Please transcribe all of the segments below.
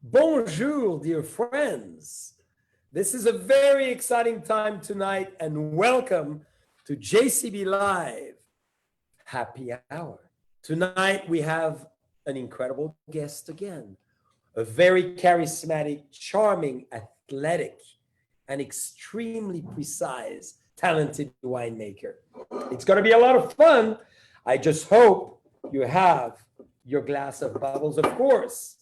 Bonjour, dear friends. This is a very exciting time tonight, and welcome to JCB Live Happy Hour. Tonight, we have an incredible guest again, a very charismatic, charming, athletic, and extremely precise, talented winemaker. It's going to be a lot of fun. I just hope you have your glass of bubbles, of course.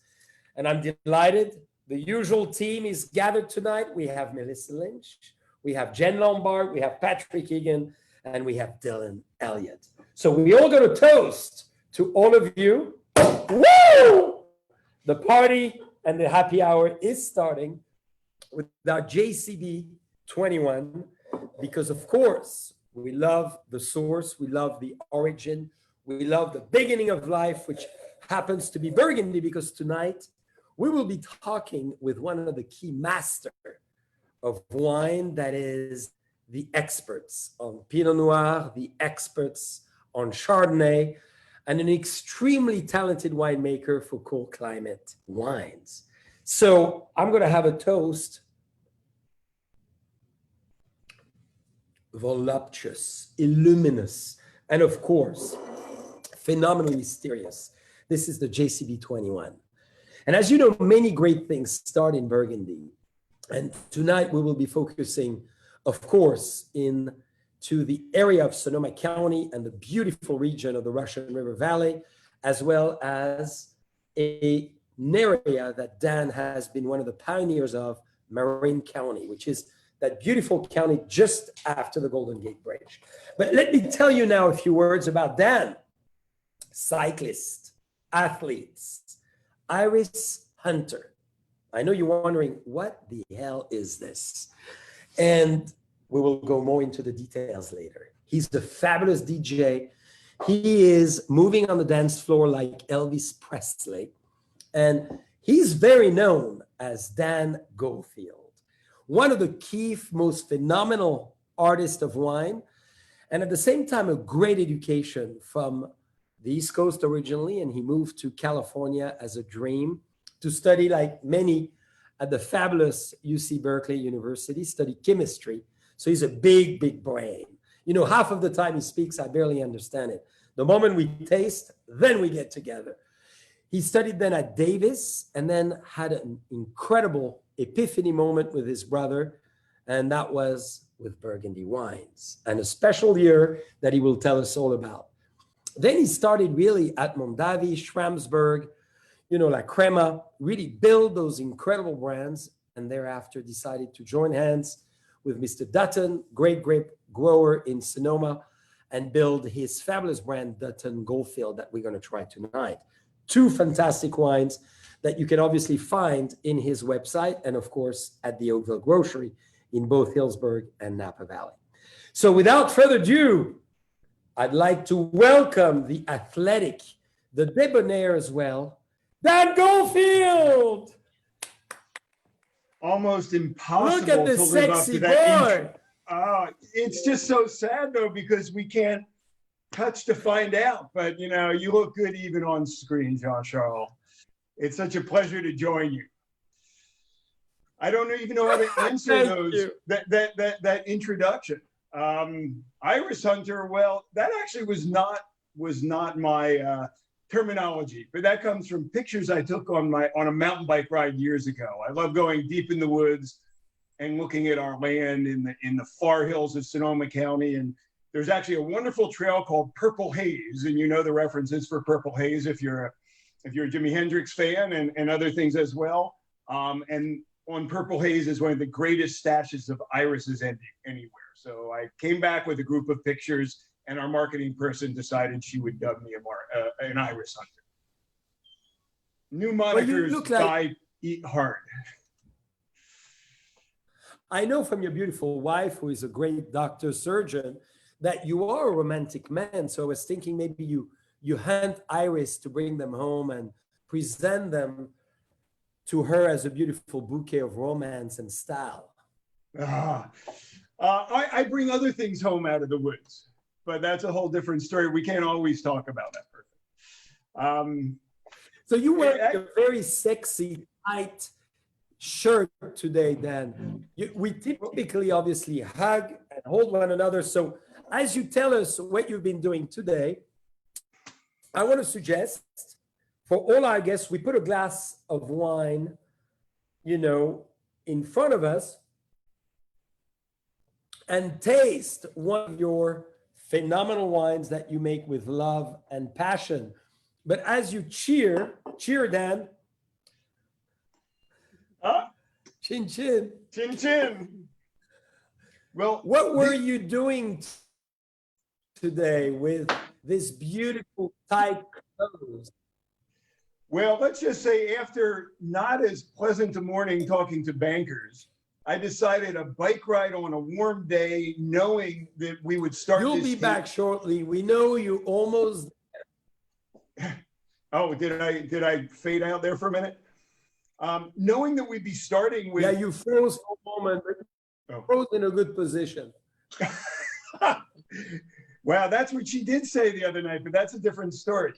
And I'm delighted. The usual team is gathered tonight. We have Melissa Lynch, we have Jen Lombard, we have Patrick Egan, and we have Dylan Elliott. So we all got a toast to all of you. Woo! The party and the happy hour is starting with our JCB 21 because, of course, we love the source, we love the origin, we love the beginning of life, which happens to be Burgundy, because tonight we will be talking with one of the key masters of wine, that is the experts on Pinot Noir, the experts on Chardonnay, and an extremely talented winemaker for cold climate wines. So I'm going to have a toast. Voluptuous, illuminous, and of course, phenomenally mysterious. This is the JCB 21. And as you know, many great things start in Burgundy. And tonight we will be focusing, of course, into the area of Sonoma County and the beautiful region of the Russian River Valley, as well as an area that Dan has been one of the pioneers of, Marin County, which is that beautiful county just after the Golden Gate Bridge. But let me tell you now a few words about Dan. Cyclist, athletes, Iris hunter. I know you're wondering, what the hell is this? And we will go more into the details later. He's a fabulous DJ. He is moving on the dance floor like Elvis Presley. And he's very known as Dutton-Goldfield, one of the key, most phenomenal artists of wine, and at the same time, a great education from the East Coast originally, and he moved to California as a dream to study, like many, at the fabulous UC Berkeley University, study chemistry. So he's a big, big brain. You know, half of the time he speaks, I barely understand it. The moment we taste, then we get together. He studied then at Davis and then had an incredible epiphany moment with his brother, and that was with Burgundy wines, and a special year that he will tell us all about. Then he started really at Mondavi, Schramsberg, like Crema, really build those incredible brands, and thereafter decided to join hands with Mr. Dutton, great grape grower in Sonoma, and build his fabulous brand, Dutton-Goldfield, that we're going to try tonight. Two fantastic wines that you can obviously find in his website and, of course, at the Oakville Grocery in both Hillsburg and Napa Valley. So without further ado, I'd like to welcome the athletic, the debonair as well, Dutton-Goldfield. Almost impossible. Look at the to live up sexy to that boy. It's just so sad though, because we can't touch to find out. But you know, you look good even on screen, Jean-Charles. It's such a pleasure to join you. I don't even know how to answer those that introduction. Iris Hunter. Well, that actually was not my terminology, but that comes from pictures I took on a mountain bike ride years ago. I love going deep in the woods and looking at our land in the far hills of Sonoma County. And there's actually a wonderful trail called Purple Haze, and you know the references for Purple Haze if you're a Jimi Hendrix fan and other things as well. And on Purple Haze is one of the greatest stashes of irises anywhere. So I came back with a group of pictures, and our marketing person decided she would dub me an iris hunter. New monikers, die, eat hard. I know from your beautiful wife, who is a great doctor surgeon, that you are a romantic man. So I was thinking maybe you hunt iris to bring them home and present them to her as a beautiful bouquet of romance and style. I bring other things home out of the woods, but that's a whole different story. We can't always talk about that person. So you wear a very sexy, tight shirt today, Dan. We typically obviously hug and hold one another. So as you tell us what you've been doing today, I want to suggest for all our guests, we put a glass of wine, in front of us, and taste one of your phenomenal wines that you make with love and passion. But as you cheer, Dan. Chin, chin. Chin, chin. Well, what were you doing today with this beautiful tight clothes? Well, let's just say after not as pleasant a morning talking to bankers, I decided a bike ride on a warm day, knowing that we would start. You'll be back shortly. We know you almost. Oh, did I fade out there for a minute? Knowing that we'd be starting with. Yeah, you froze for a moment, but froze in a good position. Wow, that's what she did say the other night, but that's a different story.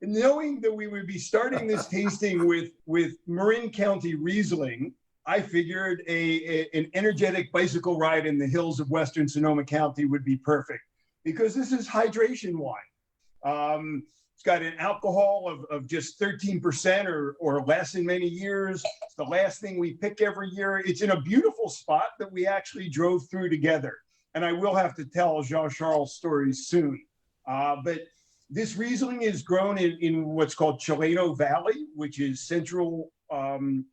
Knowing that we would be starting this tasting with Marin County Riesling, I figured an energetic bicycle ride in the hills of Western Sonoma County would be perfect, because this is hydration wine. It's got an alcohol of just 13% or less in many years. It's the last thing we pick every year. It's in a beautiful spot that we actually drove through together. And I will have to tell Jean-Charles' stories soon. But this Riesling is grown in what's called Chileno Valley, which is central Marin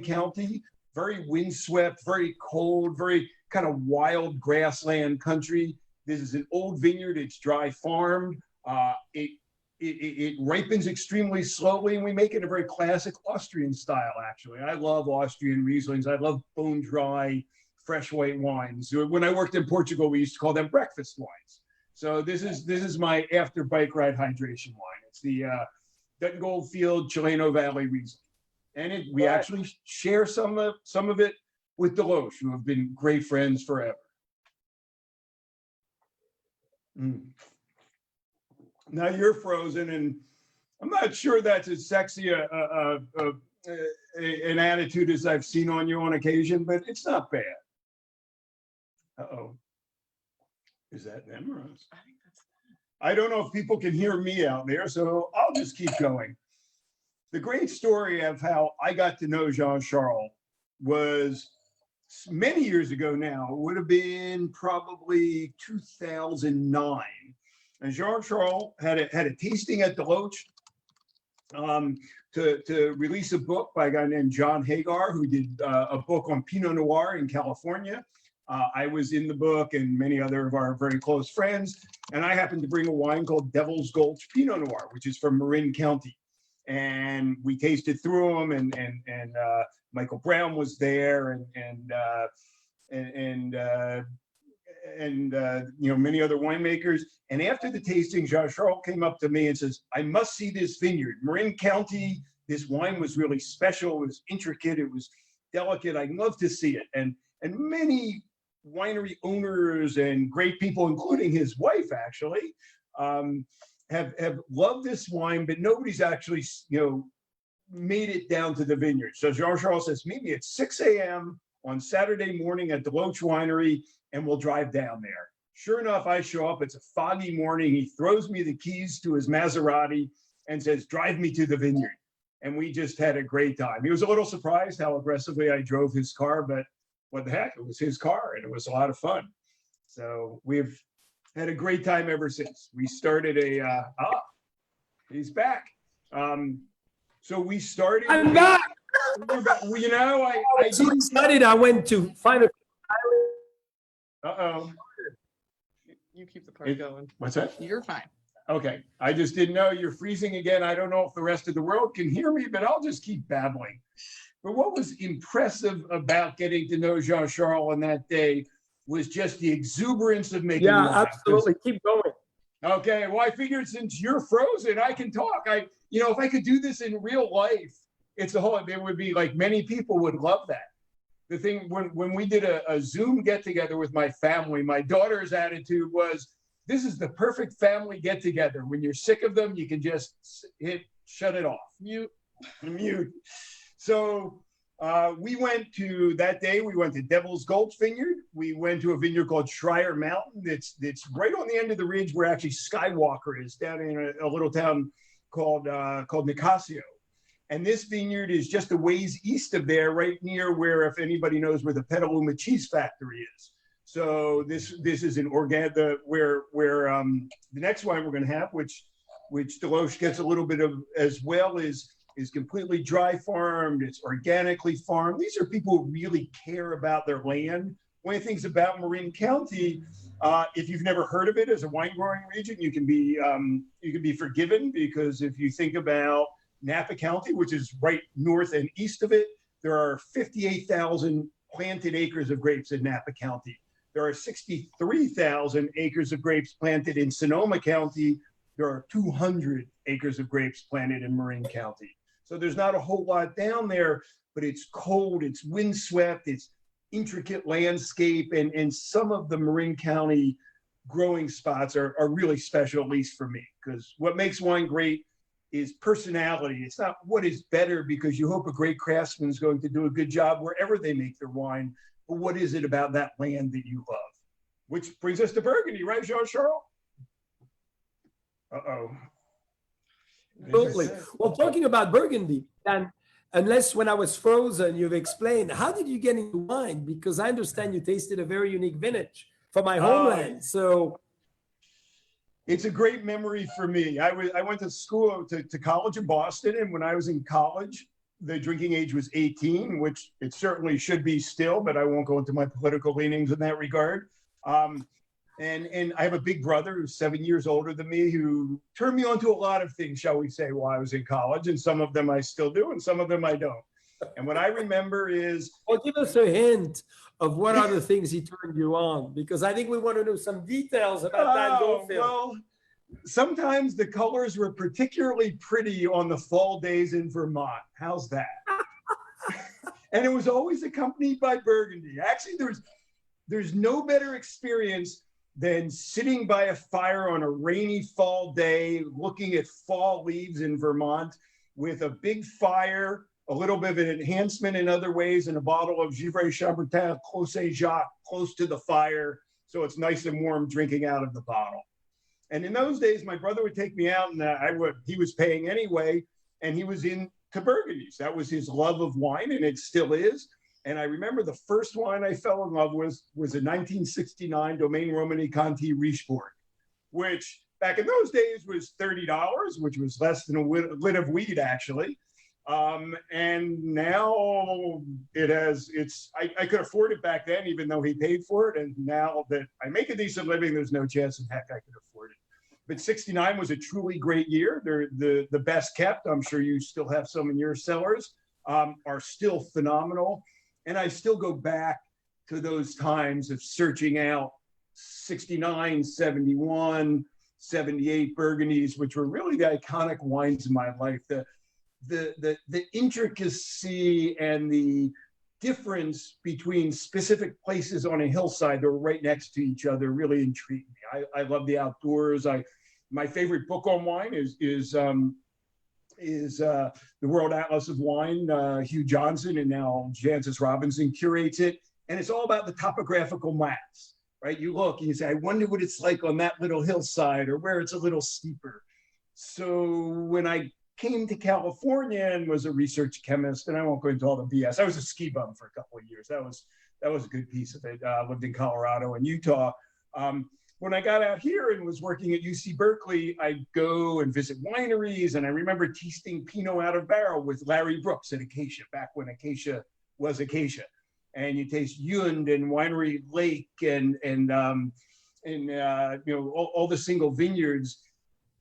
County, very windswept, very cold, very kind of wild grassland country. This is an old vineyard. It's dry farmed. It ripens extremely slowly, and we make it in a very classic Austrian style, actually. I love Austrian Rieslings. I love bone dry, fresh white wines. When I worked in Portugal, we used to call them breakfast wines. So this is my after bike ride hydration wine. It's the Dutton-Goldfield Chileno Valley Riesling. And we actually share some of it with Deloche, who have been great friends forever. Now you're frozen, and I'm not sure that's as sexy an attitude as I've seen on you on occasion, but it's not bad. Uh-oh. Is that them or us? I think that's them. I don't know if people can hear me out there, so I'll just keep going. The great story of how I got to know Jean-Charles was many years ago now. It would have been probably 2009. And Jean-Charles had a tasting at Deloche, to release a book by a guy named John Hagar, who did a book on Pinot Noir in California. I was in the book and many other of our very close friends. And I happened to bring a wine called Devil's Gulch Pinot Noir, which is from Marin County. And we tasted through them, and Michael Brown was there, and many other winemakers. And after the tasting, Jean-Charles came up to me and says, "I must see this vineyard. Marin County, this wine was really special. It was intricate. It was delicate. I'd love to see it." And many winery owners and great people, including his wife, actually, have loved this wine, but nobody's actually, made it down to the vineyard. So Jean-Charles says, "Meet me at 6 a.m. on Saturday morning at the Loach Winery, and we'll drive down there." Sure enough, I show up. It's a foggy morning. He throws me the keys to his Maserati and says, "Drive me to the vineyard." And we just had a great time. He was a little surprised how aggressively I drove his car, but what the heck, it was his car, and it was a lot of fun. So we've had a great time ever since. We started he's back. So we started. I'm back. I so excited. I went to find a. You keep the part going. What's that? You're fine. Okay. I just didn't know. You're freezing again. I don't know if the rest of the world can hear me, but I'll just keep babbling. But what was impressive about getting to know Jean-Charles on that day was just the exuberance of making wine. Absolutely. Keep going. Okay. Well, I figured since you're frozen, I can talk. If I could do this in real life, it would be like many people would love that. The thing, when we did a Zoom get together with my family, my daughter's attitude was, "This is the perfect family get together. When you're sick of them, you can just shut it off, mute. So we went to Devil's Gulch Vineyard. We went to a vineyard called Schreier Mountain. It's right on the end of the ridge where actually Skywalker is, down in a little town called Nicasio. And this vineyard is just a ways east of there, right near where, if anybody knows where the Petaluma cheese factory is. So this is an organic, where the next wine we're going to have, which Deloche gets a little bit of as well, is completely dry farmed. It's organically farmed. These are people who really care about their land. One of the things about Marin County, if you've never heard of it as a wine growing region, you can be forgiven, because if you think about Napa County, which is right north and east of it, there are 58,000 planted acres of grapes in Napa County. There are 63,000 acres of grapes planted in Sonoma County. There are 200 acres of grapes planted in Marin County. So there's not a whole lot down there, but it's cold, it's windswept, it's intricate landscape, and some of the Marin County growing spots are really special, at least for me, because what makes wine great is personality. It's not what is better, because you hope a great craftsman is going to do a good job wherever they make their wine, but what is it about that land that you love? Which brings us to Burgundy, right, Jean-Charles? Absolutely. Well, talking about Burgundy, and unless when I was frozen, you've explained, how did you get into wine? Because I understand you tasted a very unique vintage from my homeland. So it's a great memory for me. I went to school, to college in Boston, and when I was in college, the drinking age was 18, which it certainly should be still, but I won't go into my political leanings in that regard. And I have a big brother who's 7 years older than me, who turned me on to a lot of things, shall we say, while I was in college, and some of them I still do, and some of them I don't. And what I remember is... Well, give us a hint of what are the things he turned you on, because I think we want to know some details about Dutton-Goldfield. Well, sometimes the colors were particularly pretty on the fall days in Vermont. How's that? And it was always accompanied by Burgundy. Actually, there's no better experience than sitting by a fire on a rainy fall day, looking at fall leaves in Vermont with a big fire, a little bit of an enhancement in other ways, and a bottle of Givry Chambertin Clos Jacques close to the fire, so it's nice and warm drinking out of the bottle. And in those days, my brother would take me out, and he was paying anyway, and he was into Burgundies. That was his love of wine, and it still is. And I remember the first wine I fell in love with was a 1969 Domaine Romani Conti Richebourg, which back in those days was $30, which was less than a lid of weed, actually. And now I could afford it back then, even though he paid for it. And now that I make a decent living, there's no chance in heck I could afford it. But 69 was a truly great year. They're the best kept. I'm sure you still have some in your cellars, are still phenomenal. And I still go back to those times of searching out 69, 71, 78 Burgundies, which were really the iconic wines in my life. The intricacy and the difference between specific places on a hillside that were right next to each other really intrigued me. I love the outdoors. My favorite book on wine is the World Atlas of Wine. Hugh Johnson and now Jancis Robinson curates it, and it's all about the topographical maps. Right? You look and you say, I wonder what it's like on that little hillside or where it's a little steeper. So when I came to California and was a research chemist, and I won't go into all the BS. I was a ski bum for a couple of years. That was a good piece of it. Lived in Colorado and Utah. When I got out here and was working at UC Berkeley, I'd go and visit wineries, and I remember tasting Pinot out of barrel with Larry Brooks at Acacia, back when Acacia was Acacia. And you taste Yund and Winery Lake and all the single vineyards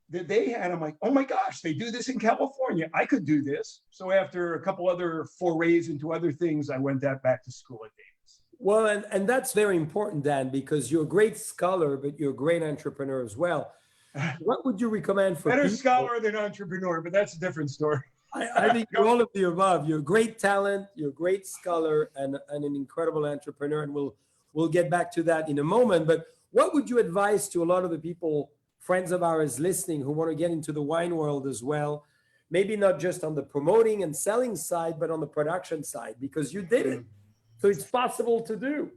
that they had. I'm like, oh my gosh, they do this in California. I could do this. So after a couple other forays into other things, I went back to school at Davis. Well, and that's very important, Dan, because you're a great scholar, but you're a great entrepreneur as well. What would you recommend for better people? Scholar than entrepreneur, but that's a different story. I think you're all of the above. You're a great talent, you're a great scholar, and an incredible entrepreneur. And we'll get back to that in a moment. But what would you advise to a lot of the people, friends of ours listening, who want to get into the wine world as well? Maybe not just on the promoting and selling side, but on the production side, because you did it. So it's possible to do.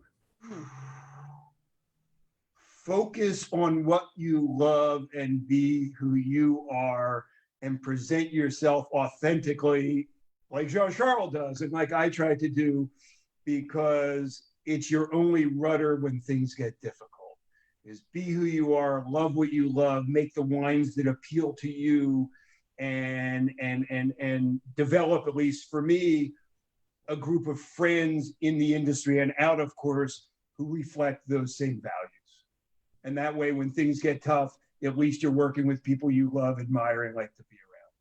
Focus on what you love and be who you are, and present yourself authentically like Jean-Charles does and like I try to do, because it's your only rudder when things get difficult. Is be who you are, love what you love, make the wines that appeal to you, and develop, at least for me, a group of friends in the industry and out, of course, who reflect those same values. And that way, when things get tough, at least you're working with people you love, admire, and like to be around.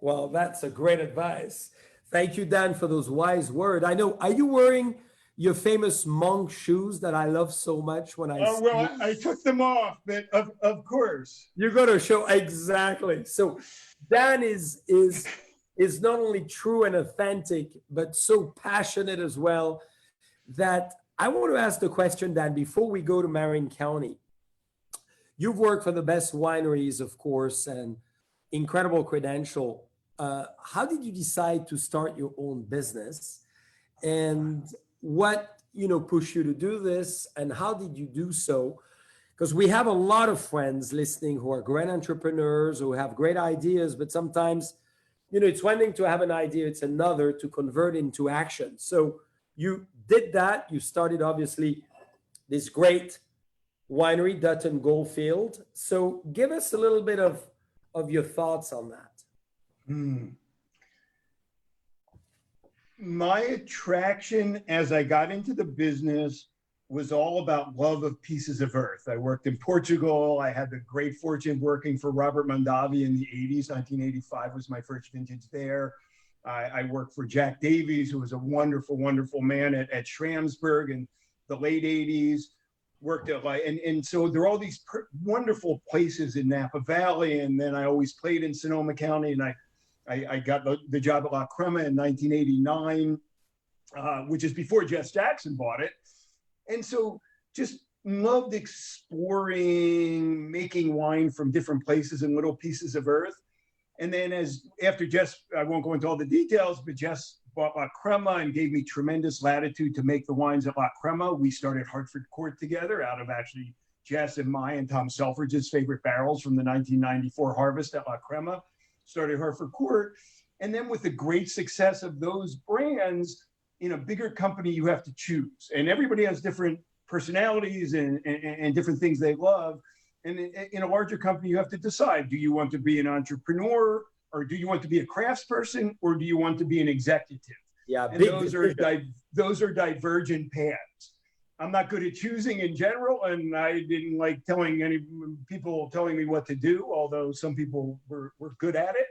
Well, that's a great advice. Thank you, Dan, for those wise words. I know, are you wearing your famous monk shoes that I love so much when I Oh, well, I took them off, but of course. You're going to show, exactly. So Dan is not only true and authentic, but so passionate as well, that I want to ask the question, Dan, before we go to Marin County. You've worked for the best wineries, of course, and incredible credential. How did you decide to start your own business, and what pushed you to do this, and how did you do so? Because we have a lot of friends listening who are great entrepreneurs, who have great ideas, but sometimes it's one thing to have an idea, it's another to convert into action. So you did that. You started, obviously, this great winery, Dutton-Goldfield. So give us a little bit of your thoughts on that. My attraction as I got into the business was all about love of pieces of earth. I worked in Portugal. I had the great fortune of working for Robert Mondavi in the 80s. 1985 was my first vintage there. I worked for Jack Davies, who was a wonderful, wonderful man at Schramsberg in the late 80s. Worked at and so there are all these wonderful places in Napa Valley. And then I always played in Sonoma County, and I got the job at La Crema in 1989, which is before Jess Jackson bought it. And so just loved exploring, making wine from different places and little pieces of earth. And then after Jess, I won't go into all the details, but Jess bought La Crema and gave me tremendous latitude to make the wines at La Crema. We started Hartford Court together out of actually Jess and my and Tom Selfridge's favorite barrels from the 1994 harvest at La Crema. Started Hartford Court. And then with the great success of those brands, in a bigger company, you have to choose. And everybody has different personalities and different things they love. And in a larger company, you have to decide, do you want to be an entrepreneur, or do you want to be a craftsperson, or do you want to be an executive? Yeah, And those are divergent paths. I'm not good at choosing in general, and I didn't like telling any people telling me what to do, although some people were good at it.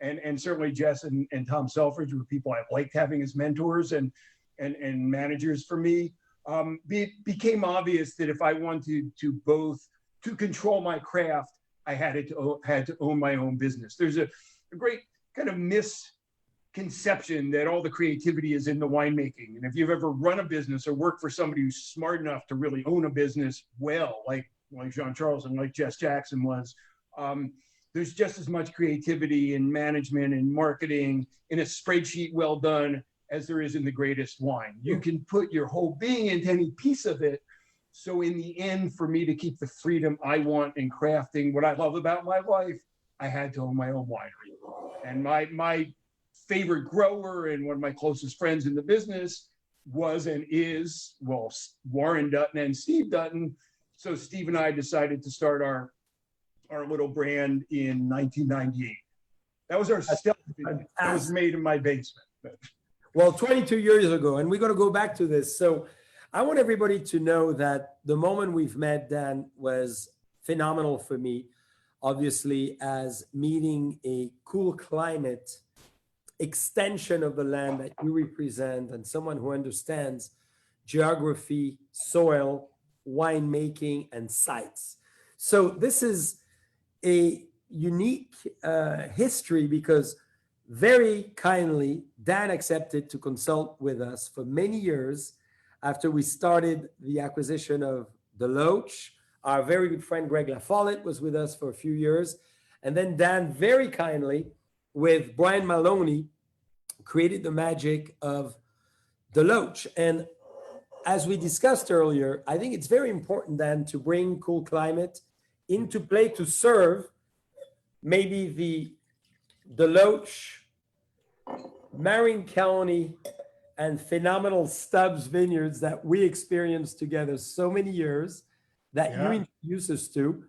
And certainly Jess and Tom Selfridge were people I liked having as mentors and managers for me. It became obvious that if I wanted to control my craft, I had to own my own business. There's a great kind of misconception that all the creativity is in the winemaking. And if you've ever run a business or worked for somebody who's smart enough to really own a business well, like Jean-Charles and like Jess Jackson was, there's just as much creativity in management and marketing in a spreadsheet well done as there is in the greatest wine. You can put your whole being into any piece of it. So in the end, for me to keep the freedom I want in crafting what I love about my life, I had to own my own winery. And my favorite grower and one of my closest friends in the business was and is, well, Warren Dutton and Steve Dutton. So Steve and I decided to start our little brand in 1998. That was our stealth video. That was made in my basement. Well, 22 years ago, and we're going to go back to this. So I want everybody to know that the moment we've met, Dan, was phenomenal for me, obviously, as meeting a cool climate extension of the land that you represent and someone who understands geography, soil, winemaking, and sites. So this is a unique history because very kindly, Dan accepted to consult with us for many years after we started the acquisition of the Loach. Our very good friend Greg LaFollette was with us for a few years. And then Dan very kindly, with Brian Maloney, created the magic of the Loach. And as we discussed earlier, I think it's very important then to bring cool climate into play to serve maybe the Loach, Marin County, and phenomenal Stubbs vineyards that we experienced together so many years that you introduced us to,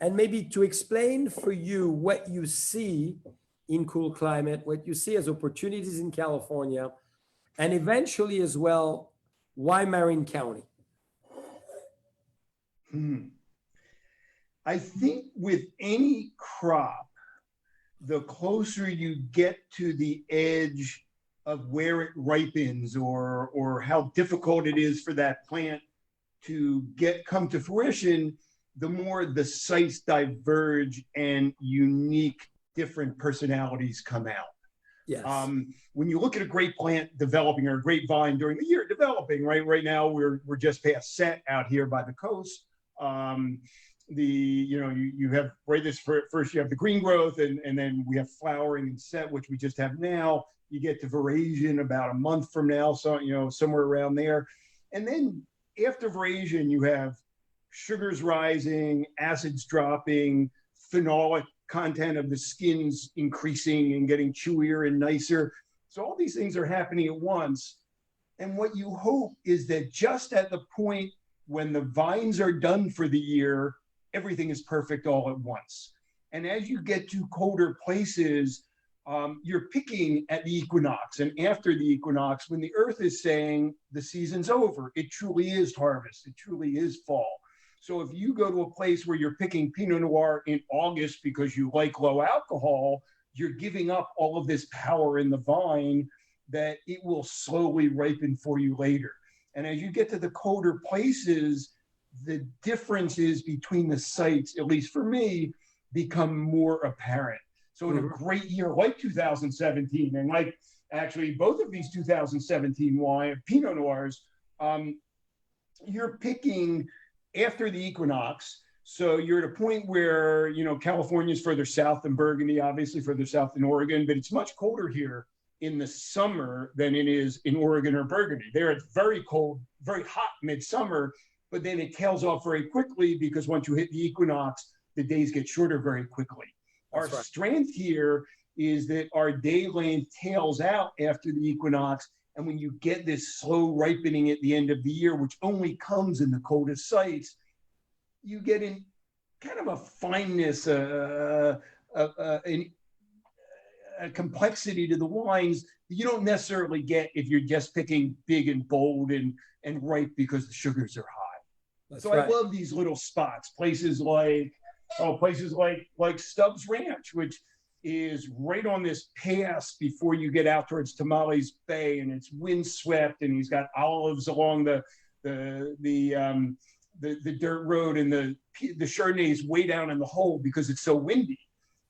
and maybe to explain for you what you see in cool climate, what you see as opportunities in California, and eventually as well, why Marin County? I think with any crop, the closer you get to the edge of where it ripens or how difficult it is for that plant to come to fruition, the more the sites diverge and unique different personalities come out. Yes. When you look at a great plant developing or a grapevine during the year developing, right now we're just past set out here by the coast. You have right this first you have the green growth and then we have flowering and set, which we just have now. You get to veraison about a month from now, so somewhere around there. And then after veraison, you have sugars rising, acids dropping, phenolic content of the skins increasing and getting chewier and nicer. So all these things are happening at once. And what you hope is that just at the point when the vines are done for the year, everything is perfect all at once. And as you get to colder places, you're picking at the equinox and after the equinox, when the earth is saying the season's over, it truly is harvest, it truly is fall. So if you go to a place where you're picking Pinot Noir in August because you like low alcohol, you're giving up all of this power in the vine that it will slowly ripen for you later. And as you get to the colder places, the differences between the sites, at least for me, become more apparent. So in a great year like 2017, and like actually both of these 2017 Pinot Noirs, you're picking after the equinox. So you're at a point where, California is further south than Burgundy, obviously further south than Oregon, but it's much colder here in the summer than it is in Oregon or Burgundy. There it's very cold, very hot midsummer, but then it tails off very quickly because once you hit the equinox, the days get shorter very quickly. Our strength here is that our day length tails out after the equinox. And when you get this slow ripening at the end of the year, which only comes in the coldest sites, you get an kind of a fineness, a complexity to the wines that you don't necessarily get if you're just picking big and bold and ripe because the sugars are high. That's So right. I love these little spots, places like Stubbs Ranch, which is right on this pass before you get out towards Tamales Bay, and it's windswept, and he's got olives along the dirt road, and the Chardonnay is way down in the hole because it's so windy.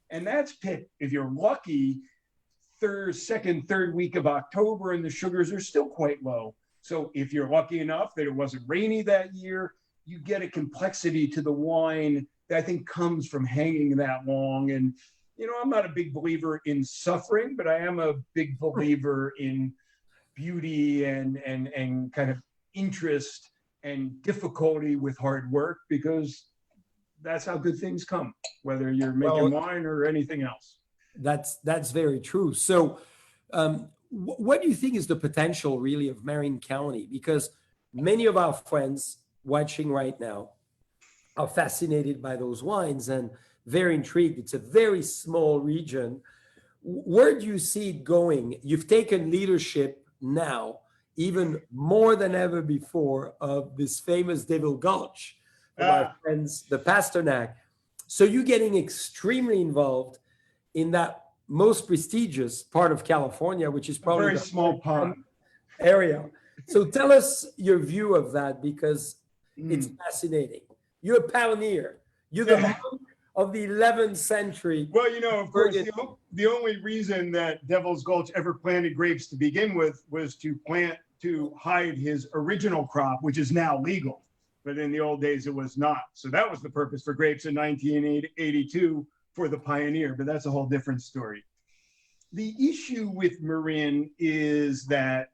And that's picked, if you're lucky, second, third week of October, and the sugars are still quite low. So if you're lucky enough that it wasn't rainy that year, you get a complexity to the wine that I think comes from hanging that long. And, you know, I'm not a big believer in suffering, but I am a big believer in beauty and kind of interest and difficulty with hard work, because that's how good things come, whether you're making wine or anything else. That's very true. So what do you think is the potential really of Marin County? Because many of our friends watching right now are fascinated by those wines and very intrigued. It's a very small region. Where do you see it going? You've taken leadership now, even more than ever before, of this famous Devil Gulch of our friends, the Pasternak. So you're getting extremely involved in that most prestigious part of California, which is probably a very small pond area. So tell us your view of that, because it's fascinating. You're a pioneer. You're the monk of the 11th century. Well, you know, of course, the only reason that Devil's Gulch ever planted grapes to begin with was to hide his original crop, which is now legal. But in the old days, it was not. So that was the purpose for grapes in 1982 for the pioneer, but that's a whole different story. The issue with Marin is that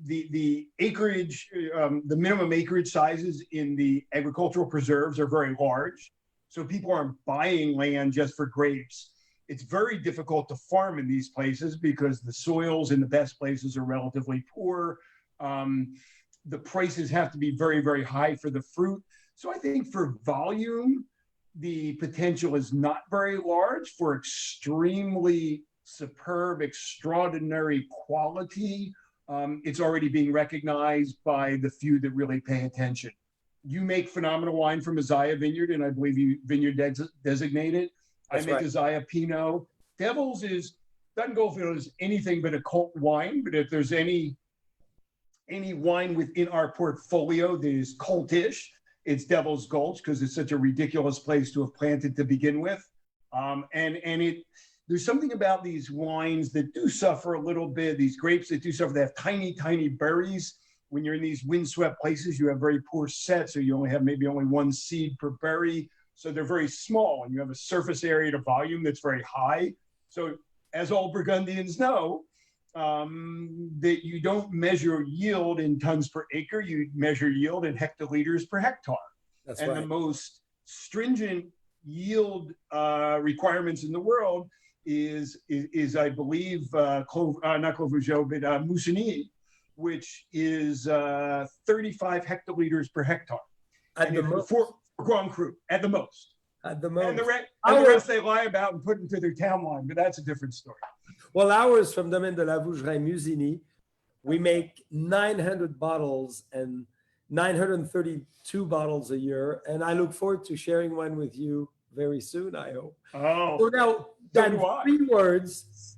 the acreage, the minimum acreage sizes in the agricultural preserves are very large. So people aren't buying land just for grapes. It's very difficult to farm in these places because the soils in the best places are relatively poor. The prices have to be very, very high for the fruit. So I think for volume, the potential is not very large. For extremely superb, extraordinary quality, it's already being recognized by the few that really pay attention. You make phenomenal wine from Isaiah Vineyard, and I believe you vineyard designated. I make Isaiah Pinot. Dutton-Goldfield is anything but a cult wine, but if there's any wine within our portfolio that is cultish, it's Devil's Gulch, because it's such a ridiculous place to have planted to begin with. There's something about these wines that do suffer a little bit, these grapes that do suffer. They have tiny, tiny berries. When you're in these windswept places, you have very poor sets, so you only have maybe only one seed per berry. So they're very small, and you have a surface area to volume that's very high. So as all Burgundians know, that you don't measure yield in tons per acre, you measure yield in hectoliters per hectare. That's and right. The most stringent yield requirements in the world is I believe, not Clos Vougeot, but Moussigny, which is 35 hectoliters per hectare. At the most. For Grand Cru, at the most. At the most. And the rest they lie about and put into their town line, but that's a different story. Well, ours from Domaine de la Vougerie Musigny, we make 900 bottles and 932 bottles a year. And I look forward to sharing one with you very soon, I hope. Oh, So now, Dan, 3 words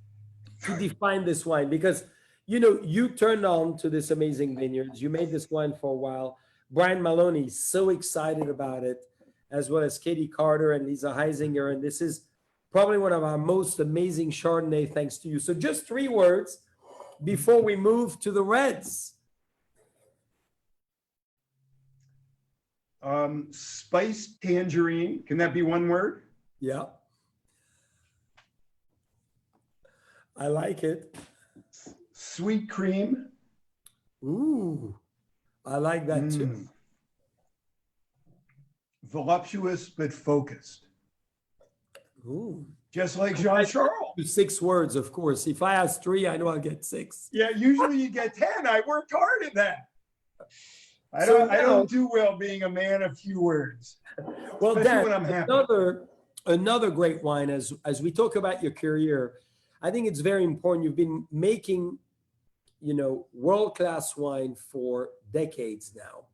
to define this wine, because, you know, you turned on to this amazing vineyards. You made this wine for a while. Brian Maloney is so excited about it, as well as Katie Carter and Lisa Heisinger. And this is probably one of our most amazing Chardonnay, thanks to you. So just 3 words before we move to the reds. Spiced tangerine. Can that be one word? Yeah. I like it. Sweet cream. Ooh, I like that too. Voluptuous but focused. Ooh. Just like Jean-Charles. 6 words, of course. If I ask 3, I know I'll get 6. Yeah, usually you get 10. I worked hard at that. I So don't. I now- don't do well being a man of few words. Well, Especially Dan, when I'm happy. another great wine, as we talk about your career, I think it's very important. You've been making, world-class wine for decades now.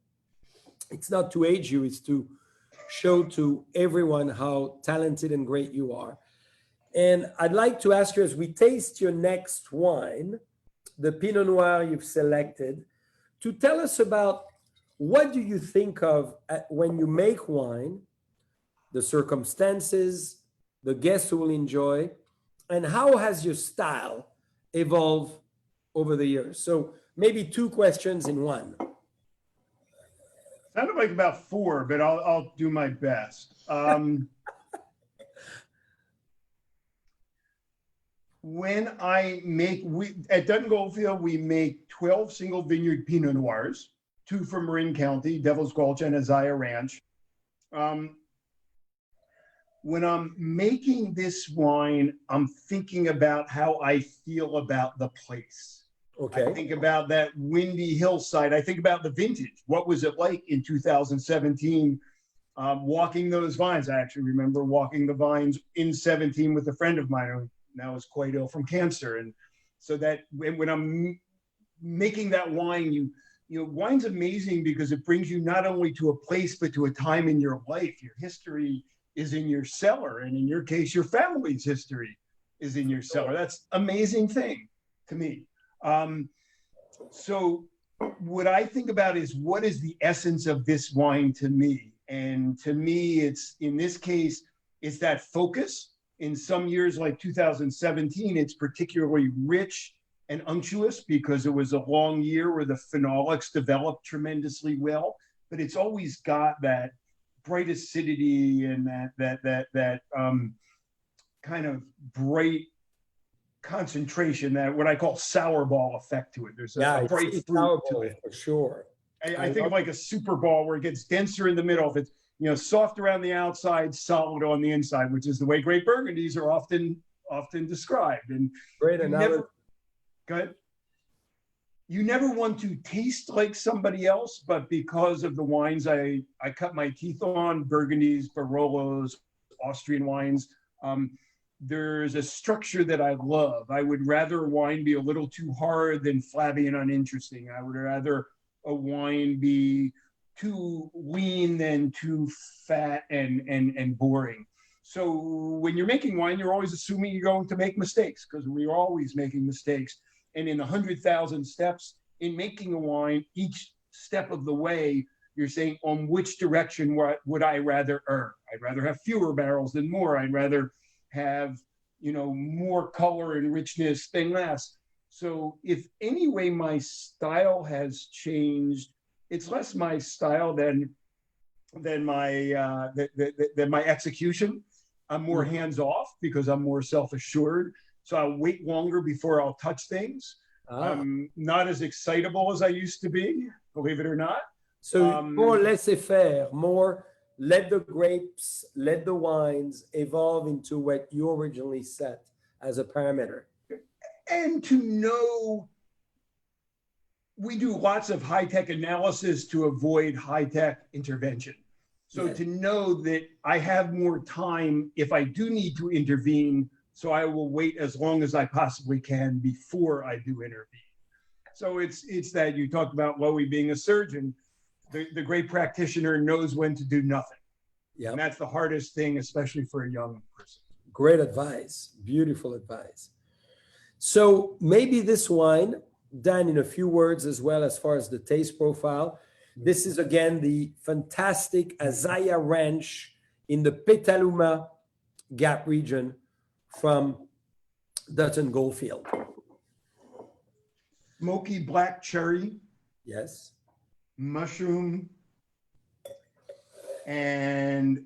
It's not to age you, it's to show to everyone how talented and great you are. And I'd like to ask you, as we taste your next wine, the Pinot Noir you've selected, to tell us about what do you think of when you make wine, the circumstances, the guests who will enjoy, and how has your style evolved over the years? So maybe two questions in one. Sounded like about four, but I'll do my best. When I make, at Dutton-Goldfield, we make 12 single vineyard Pinot Noirs, 2 from Marin County, Devil's Gulch and Isaiah Ranch. When I'm making this wine, I'm thinking about how I feel about the place. Okay. I think about that windy hillside. I think about the vintage. What was it like in 2017? Walking those vines. I actually remember walking the vines in 17 with a friend of mine who now is quite ill from cancer. And so that when I'm making that wine, wine's amazing because it brings you not only to a place, but to a time in your life. Your history is in your cellar. And in your case, your family's history is in your cellar. That's an amazing thing to me. So what I think about is what is the essence of this wine to me? And to me, it's, in this case, it's that focus. In some years like 2017, it's particularly rich and unctuous because it was a long year where the phenolics developed tremendously well, but it's always got that bright acidity and that kind of bright concentration, that what I call sour ball effect to it. There's a bright fruit to it. For sure. I think of like a super ball where it gets denser in the middle. If it's soft around the outside, solid on the inside, which is the way great Burgundies are often described. And Great analogy. You never want to taste like somebody else, but because of the wines I cut my teeth on, Burgundies, Barolos, Austrian wines, there's a structure that I love. I would rather wine be a little too hard than flabby and uninteresting. I would rather a wine be too lean than too fat and boring. So when you're making wine, you're always assuming you're going to make mistakes because we're always making mistakes. And in 100,000 steps in making a wine, each step of the way, you're saying, on which direction would I rather err? I'd rather have fewer barrels than more. I'd rather have, more color and richness than less. So if anyway my style has changed, it's less my style than my execution. I'm more hands off because I'm more self-assured. So I'll wait longer before I'll touch things. I'm not as excitable as I used to be, believe it or not. So more laissez-faire, more let the grapes, let the wines evolve into what you originally set as a parameter. And to know, we do lots of high-tech analysis to avoid high-tech intervention. So to know that I have more time if I do need to intervene, so I will wait as long as I possibly can before I do intervene. So it's that you talked about Lowy being a surgeon. The great practitioner knows when to do nothing. Yeah. And that's the hardest thing, especially for a young person. Great advice. Beautiful advice. So maybe this wine, Dan, in a few words as well, as far as the taste profile. This is again the fantastic Isaiah Ranch in the Petaluma Gap region from Dutton-Goldfield. Smoky black cherry. Yes. Mushroom. And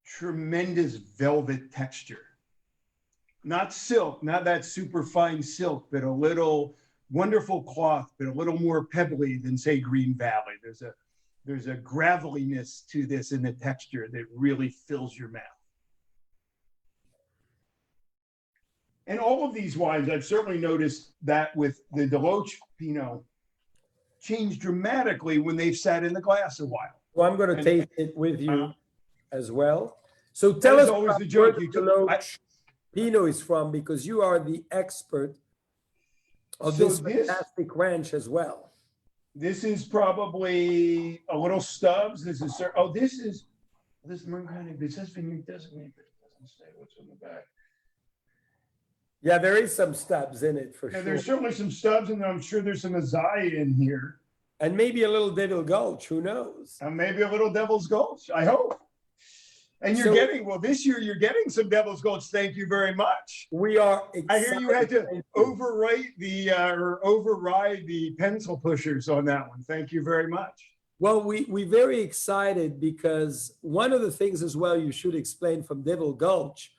tremendous velvet texture. Not silk, not that super fine silk, but a little wonderful cloth, but a little more pebbly than, say, Green Valley. There's a graveliness to this in the texture that really fills your mouth. And all of these wines, I've certainly noticed that with the Deloach Pinot, changed dramatically when they've sat in the glass a while. Well, I'm going to taste it with you as well. So tell That us is always where the joke. You the took, Loach Pinot is from, because you are the expert of So this this- fantastic ranch as well. This is probably a little Stubbs. This is this Marin County. It says vineyard designated, but it doesn't say what's on the back. Yeah, there is some stubs in it for Yeah, sure. there's certainly some Stubbs, and I'm sure there's some Azai in here, And maybe a little Devil Gulch, who knows? and maybe a little Devil's Gulch. I hope. And you're So- getting, well, this year you're getting some Devil's Gulch. Thank you very much. We are excited. I hear you had to Thank you. override the pencil pushers on that one. Thank you very much. Well, we're very excited because one of the things as well you should explain from Devil Gulch,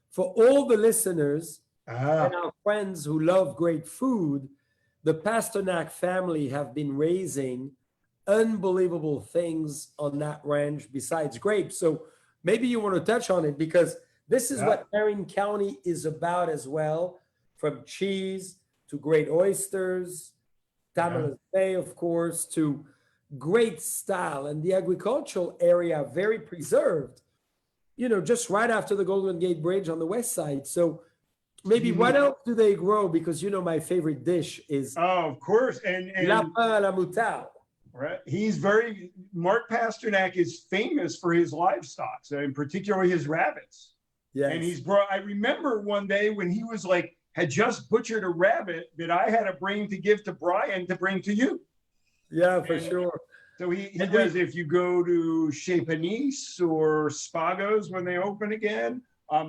for all the listeners and our friends who love great food, the Pasternak family have been raising unbelievable things on that ranch besides grapes. So maybe you want to touch on it, because this is what Marin County is about as well, from cheese to great oysters, Tamales Bay, of course, to great style, and the agricultural area very preserved, just right after the Golden Gate Bridge on the west side. So maybe what else do they grow? Because my favorite dish is Oh, of course. And lapin à la moutarde. right, Mark Pasternak is famous for his livestock, so in particular his rabbits. Yes. And I remember one day when he was had just butchered a rabbit that I had to bring to give to Brian to bring to you. Yeah, for And- sure. So he does, if you go to Chez Panisse or Spago's when they open again,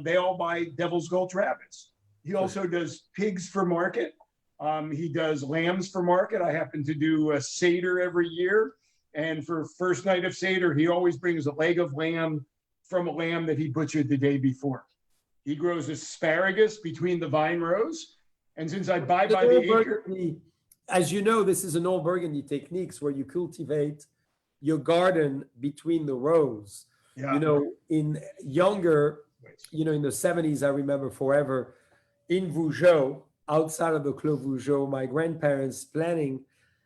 they all buy Devil's Gulch rabbits. He also does pigs for market. He does lambs for market. I happen to do a Seder every year. And for first night of Seder, he always brings a leg of lamb from a lamb that he butchered the day before. He grows asparagus between the vine rows. And since I buy by the acre, As you know, this is an old Burgundy techniques where you cultivate your garden between the rows. yeah, In younger, in the 70s, I remember forever, in Vougeot, outside of the Clos Vougeot, my grandparents planting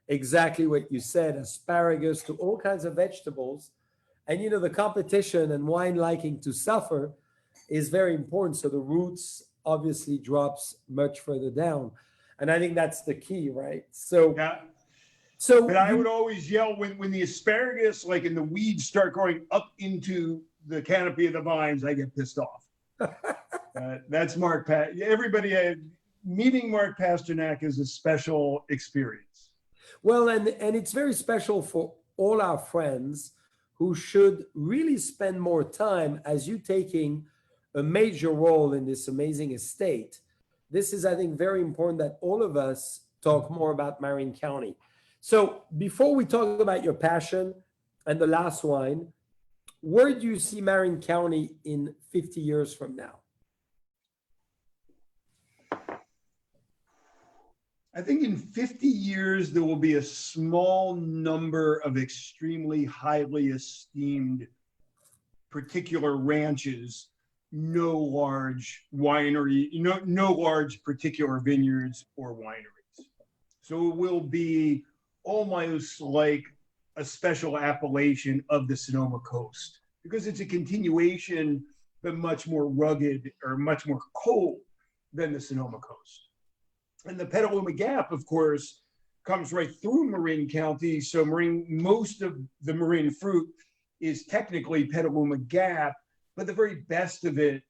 exactly what you said, asparagus to all kinds of vegetables. And, the competition and wine liking to suffer is very important. So the roots obviously drops much further down. And I think that's the key, right? So, yeah. so But I would always yell when the asparagus, and the weeds start growing up into the canopy of the vines, I get pissed off. That's Mark everybody, meeting Mark Pasternak is a special experience. Well, and it's very special for all our friends who should really spend more time as you taking a major role in this amazing estate. This is, I think, very important that all of us talk more about Marin County. So before we talk about your passion and the last wine, where do you see Marin County in 50 years from now? I think in 50 years, there will be a small number of extremely highly esteemed particular ranches, no large winery, no large particular vineyards or wineries. So it will be almost like a special appellation of the Sonoma Coast, because it's a continuation, but much more rugged or much more cold than the Sonoma Coast. And the Petaluma Gap, of course, comes right through Marin County. So most of the Marin fruit is technically Petaluma Gap, but the very best of it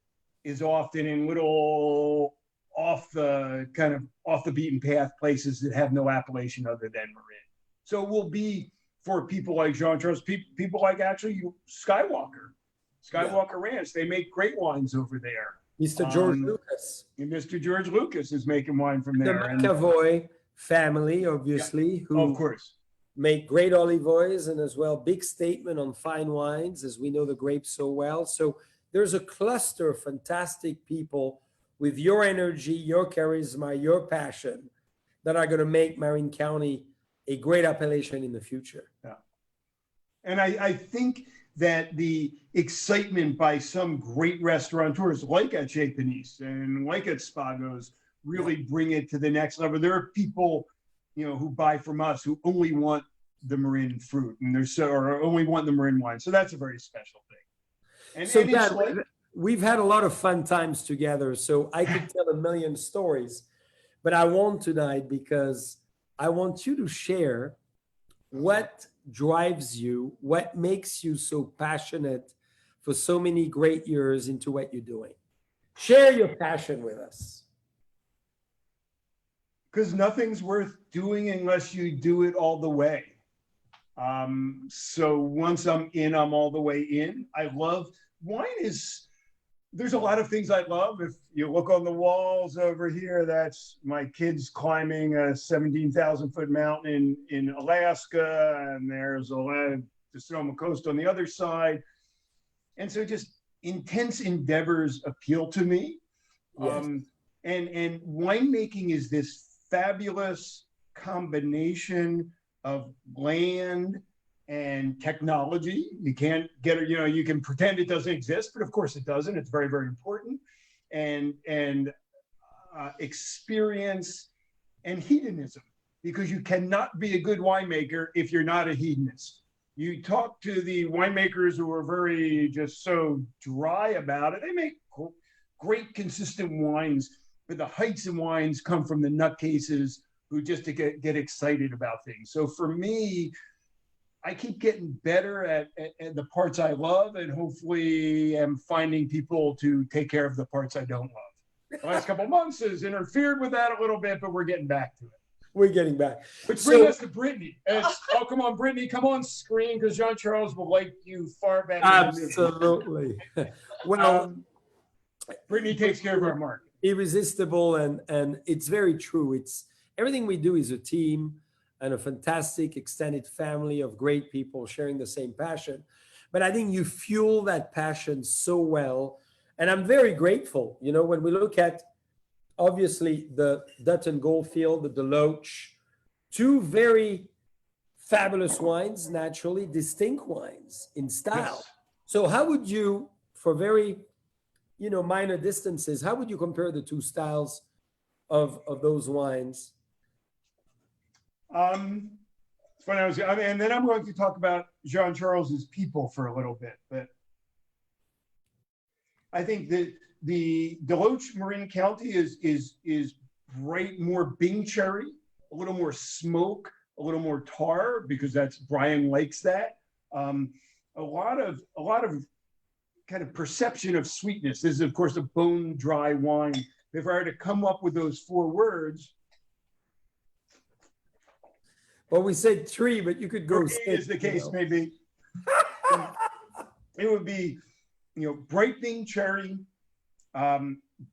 is often in little off the beaten path places that have no appellation other than Marin. So it will be for people like Jean-Charles, people like actually Skywalker Ranch. They make great wines over there. Mr. George Lucas. And Mr. George Lucas is making wine from The there. McAvoy family, obviously, who Of course. make great olive oils and as well big statement on fine wines, as we know the grapes so well. So there's a cluster of fantastic people with your energy, your charisma, your passion that are going to make Marin County a great appellation in the future. Yeah. And I think that the excitement by some great restaurateurs like at Chez Panisse and like at Spago's really bring it to the next level. There are people who buy from us, who only want the Marin fruit and or only want the Marin wine. So that's a very special thing. And, So and it's Dan, like, we've had a lot of fun times together. So I could tell a million stories, but I won't tonight because I want you to share what drives you, what makes you so passionate for so many great years into what you're doing. Share your passion with us. because nothing's worth doing unless you do it all the way. So once I'm in, I'm all the way in. I love wine. There's a lot of things I love. If you look on the walls over here, that's my kids climbing a 17,000 foot mountain in Alaska, and there's a lot of the Sonoma Coast on the other side. And so just intense endeavors appeal to me. Yes. And winemaking is this fabulous combination of land and technology. You can't get it, you can pretend it doesn't exist, but of course it doesn't. It's very, very important. And experience and hedonism, because you cannot be a good winemaker if you're not a hedonist. You talk to the winemakers who are very just so dry about it. They make great, consistent wines, but the heights in wines come from the nutcases who just get excited about things. So for me, I keep getting better at the parts I love, and hopefully am finding people to take care of the parts I don't love. The last couple of months has interfered with that a little bit, but we're getting back to it. We're getting back. Which brings us to Brittany. Oh, come on, Brittany, come on screen, because Jean-Charles will like you far better. Absolutely. Well, Brittany takes care of our market. Irresistible, and it's very true. It's everything we do is a team and a fantastic extended family of great people sharing the same passion. But I think you fuel that passion so well. And I'm very grateful. When we look at, obviously, the Dutton-Goldfield, the Deloach, two very fabulous wines, naturally, distinct wines in style. Yes. So how would you, for very, minor distances, how would you compare the two styles of those wines? It's funny, and then I'm going to talk about Jean-Charles's people for a little bit, but I think that the Deloach Marin County is bright, more Bing cherry, a little more smoke, a little more tar, because Brian likes that. A lot of kind of perception of sweetness. This is, of course, a bone dry wine. If I were to come up with those four words. Well, we said three, but you could go six. As the case may be. It would be, bright Bing cherry,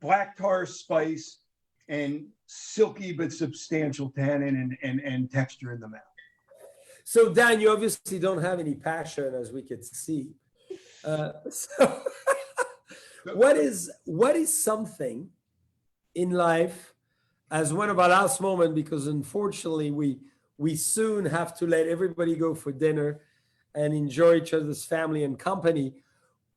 black tar spice, and silky but substantial tannin and texture in the mouth. So, Dan, you obviously don't have any passion, as we could see. So what is something in life, as one of our last moments, because unfortunately we soon have to let everybody go for dinner and enjoy each other's family and company.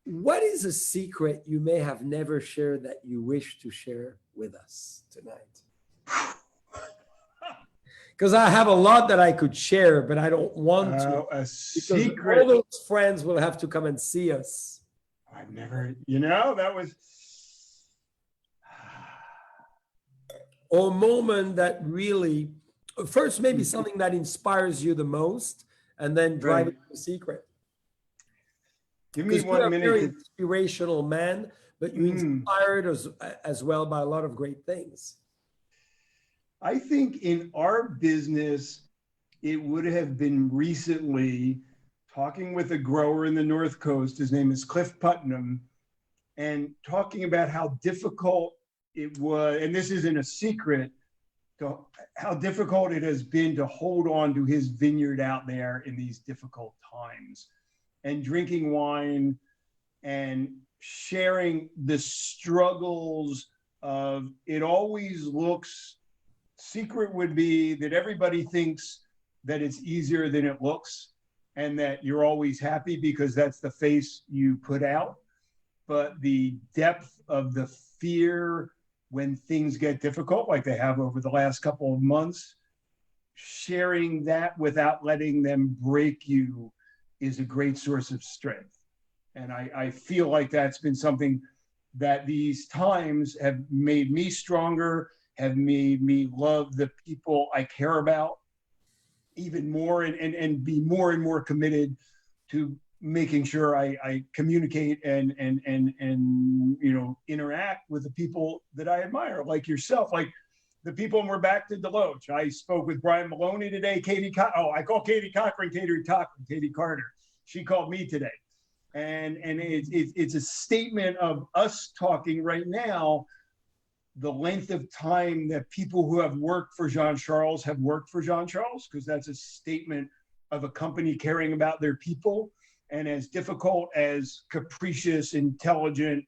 What is a secret you may have never shared that you wish to share with us tonight? Because I have a lot that I could share, but I don't want to. A secret. All those friends will have to come and see us. I've never, that was. Or a moment that really, first maybe something that inspires you the most, and then drive it to the secret. Give me 1 minute. You're a very inspirational man, but you're inspired as well by a lot of great things. I think in our business, it would have been recently talking with a grower in the North Coast. His name is Cliff Putnam, and talking about how difficult it was, and this isn't a secret, how difficult it has been to hold on to his vineyard out there in these difficult times, and drinking wine and sharing the struggles of it. Always looks, secret would be that everybody thinks that it's easier than it looks, and that you're always happy because that's the face you put out. But the depth of the fear when things get difficult, like they have over the last couple of months, sharing that without letting them break you is a great source of strength. And I feel like that's been something that these times have made me stronger, have made me love the people I care about even more, and be more and more committed to making sure I communicate and you know, interact with the people that I admire, like yourself, like the people. And we're back to Deloach. I spoke with Brian Maloney today. I call Katie Cochran, Katie Carter. She called me today. And it's a statement of us talking right now, the length of time that people who have worked for Jean-Charles have worked for Jean-Charles, because that's a statement of a company caring about their people. And as difficult, as capricious, intelligent,